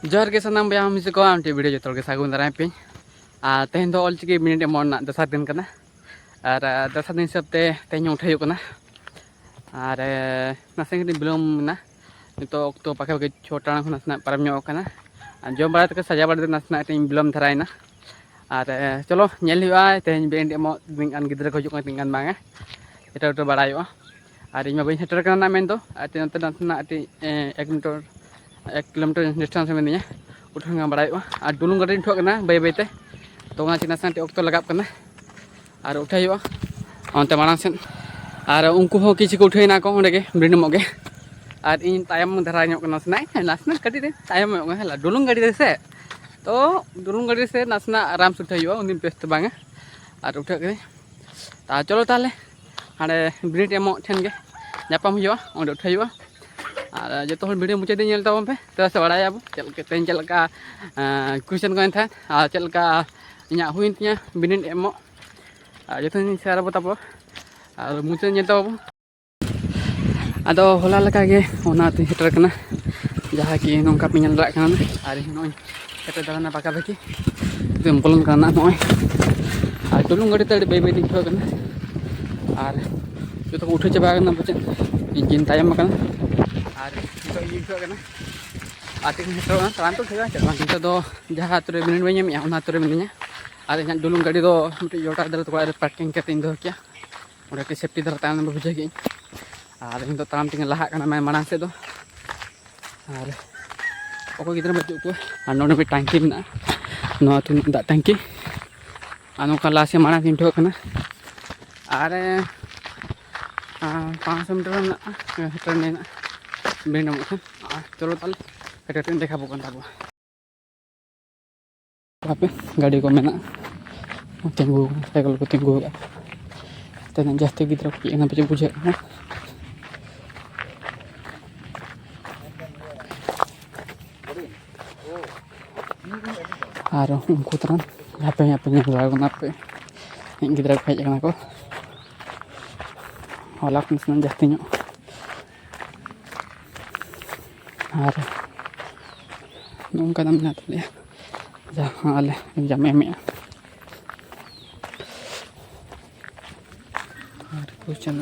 जोहर के सानाम बया हम को आमटे वीडियो जो के सागुन दाराय पे तेहन दो ऑलचिकी मिनट एमन ना दसार दिन कना और दसार दिन हिसाब ते तेहन उठायो कना और नासे के बिलोम ना तो ऑक्टो पाके के छोटा नासना पारम ᱧᱚᱜ कना जम बारा तक सजा बारा नासना तेहन बिलोम धरायना और चलो नेल हुआ तेहन बेंड एमो दिनगान गिद्रा को हिजुक दिनगान बांगा एटा तो बारायो और ᱤᱧ ᱢᱟ ᱵᱟᱹᱧ ᱥᱮᱴᱮᱨ ᱠᱟᱱᱟ ᱢᱮᱱ ᱫᱚ ᱱᱚᱛᱮ ᱱᱟᱥᱮᱱᱟᱜ ᱟᱹᱰᱤ 1 किलोमीटर डिस्टेंस में मिनिया उठा बड़ा और डुलुंग गाड़ी ठोक बै बैते तो नासे अक्तो लगा और उठाई अंत मांग से और उनको किसी को उठेना को अंडे ब्रिनमगे और इन तायम धारा नासना कटी तायम डुलुंग गाड़ी से तो डुलुंग गाड़ी से नासना आराम से उठाई उन बेस्ट बांगे और उठा चलो ताले हाँ ब्रिट एम ठेन के नापाम अंडे उठाई और जो वीडियो मुचाद तब पे तो से बड़ा तेन चलका क्वेश्चन को था चलका इन हुई तीन बिनिट एम जो शेयर तब और मुचाद तब अदो होला सेटर जहाँ कि नौका पे दाड़ा और नई सेटर दाना पाका पाखी बोलन नई और डुलुंग गाड़ी ते बै बै ठो और जो उठे चाबा पाचे इंजिन तायम और ताराम तो ठीक तो जहाँ आतुरे बिनिट बी आतुरे मिनिया और इन डुलुंग गाड़ी जोटा दर तो पार्किंग करते दो क्या और सेफ्टी दर तक बुझे गई और इन ताराम तेज लहा मांग से और अको गिद्रा बचू को और नोड़े भी टांकी में दा टांकी और नौका लहा से मांग तीन ठोकना और 500 मीटर में बेंड चलो ताल कटे देखा तब गाड़ी को मेना तिंगू साइकिल को तिंगू तेना जास्ती गिद्रा को पे बुझे और उनको तरह यहाँ पे गिद्रा को हेजना को होला जास्ती और नौका मेना जहाँ आले एग्जाम एम और क्वेश्चन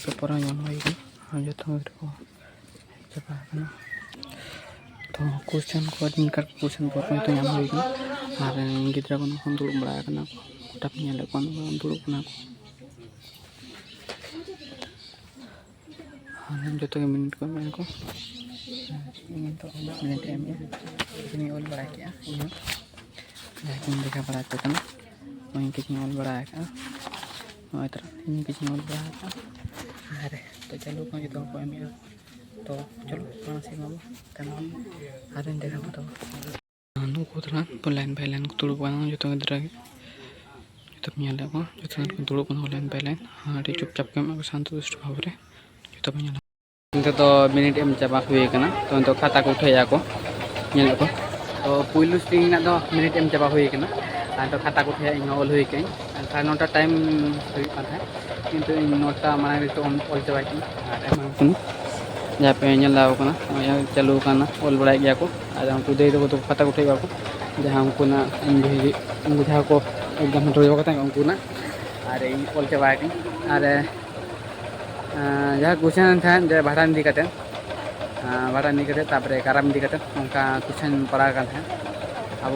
पेपर जो को चाबा तो क्वेश्चन को एडमिट कार्ड क्वेश्चन पेपर तो और गिद्रा को दुड़ बड़ा गोटा पे दुड़ जो तो मिनट को मेन को तो मिनट एम ऑल बड़ा किया देखा बड़ा वहीं किसी ऑल बड़ा किसी ऑल बड़ा अरे तो चलो जो को एम तो चलो से और देखा तो नुको लाइन बाय लाइन को दुड़ जो गिद्रा जो को दुड़ लाइन बाय लाइन हाँ चुपचाप के शांत दुष्ट भाव में जो तो मिनिट एम चाबा हुए तो खाता को उठाया को तो पुलू स्ट्रिंग मिनिट एम चाबा हुए तो खाता को उठाया इन ऑल हुई 9टा टाइम किंतु 9टा मांग तो ऑल चाबा जहाँ पे चालू ऑल बड़ा गया को उनको दे दो तो खाता को उठाया को जहाँ उनको जहाँ को एग्जाम ड्रो उनको और ऑल चाबा और जहाँ क्वेश्चन था भाड़ा इदी तापर काराम इदी उनका क्वेश्चन पढ़ा अब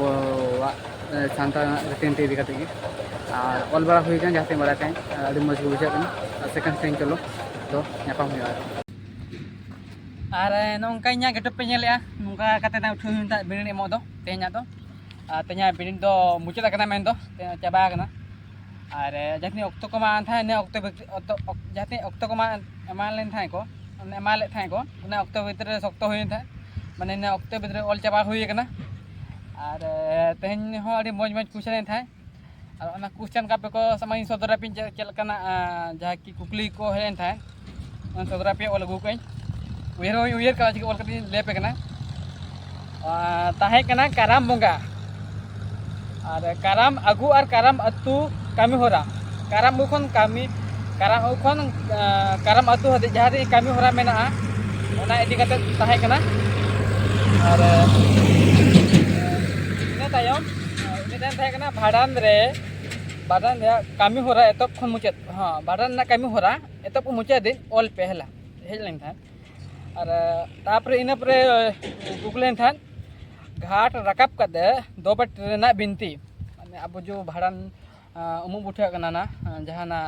सानताल रीति इदी और ऑल बड़ा हुई जहाँ तीन बड़ा मज बुझे सेकेंड टाइम चलो तो नापाम और नौका गेटअप पे नौका उठे बिनिट एम तेज बिनिट मुचाद मेन चाबा और जहाँ अक्तो को था जहाँ अक्तो को एमान को अक्तो भितर शक्त हुई माने अक्तो भितर ऑल चाबा हुई और तेहन मज मज क्वेश्चन था और क्वेश्चन का पे को समय सदरा पे चलना जहाँ कि कुकली को हेन था सदरा पे ऑल अगू कई उयर का ऑल लेपे काराम बंगा और काराम अगू और काराम अतु कमी होरा काराम खन कमी काराम अतु हदे जहाँ कमी होरा मेना इदी और भाड़ान रे भाड़ान कमी होरा एतब खन मुचाद हाँ भाड़ान कमी होरा एतब मुचाद ऑल पे हला हेज लेन थान और तापरे इन परे गुगलेन थान घाट रकाब कदे दोबट रेना बिनती माने अब जो भाड़ान उमुक उठा कना ना जहाना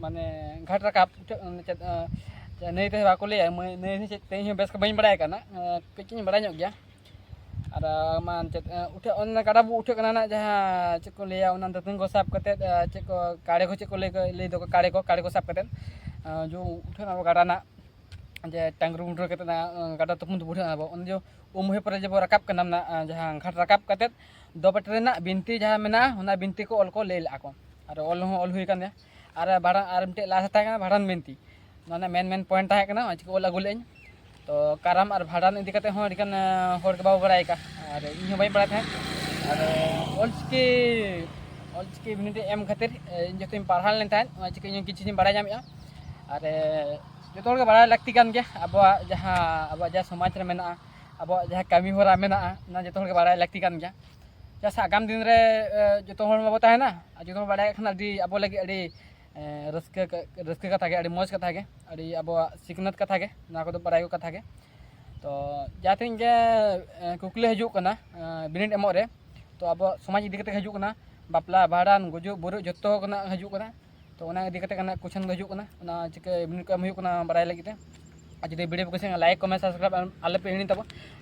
माने घाट रकाब नई ते बाको ले नई ते बेस का बई बड़ाय कना कचिन बड़ा ᱧᱚᱜ गया और मान उठे गाड़ा बो उठे कना ना जहाँ चेक को लिया उन दतन को साफ करते चेक को काड़े को चेक को ले दो काड़े को साफ करते जो उठे ना गाड़ा ना जे टांगरू मुंडर करते ना गाड़ा तुपुन तो उठे ना उन जो उमुहे पर जब रकाब कना ना जहाँ घाट रकाब करते दो बटरे ना बिनती जहाँ मेना उना बिनती को ऑल को ले लाको और ऑल हुई कने और भाड़ा और मिटे लास्ट था भाड़ान बिनती ना मेन पॉइंट था कना चिक ऑल अगुले तो काराम और भाड़ान इदी कते हो रिकन होर के बाबू बड़ाय का और इन हो बाई बड़ा था और ऑलचिकी बिनती एम खातिर इन जतो पढ़ान लेन था चिक इन किछि बड़ा जामिया और जो के बड़ा लगती कान गया अब जहाँ समाज रे मेना अब जहाँ कमी होरा मेना ना जो के बड़ा लगती कान गया जैसे आगाम दिन रे जो बाबू तहना जो बड़ा खान अब लगे अड़ी रस्के कथा के मौज कथा के अब सिखनत कथा के ना को बड़ा कथा के तो जहाँ तीन के कुकले हजना बिनिट एमो रे तो अब समाज इदी कते हजना बापला भाड़ान गुजु बुरु जतो हजना तो इदी कते क्वेश्चन हजना चिके बिनिट को एम हुकना बड़ा लगे जो वीडियो को लाइक कमेंट सब्सक्राइब आले पे हिणी तब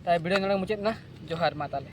वीडियो मुचाद ना जोहार मा ताले।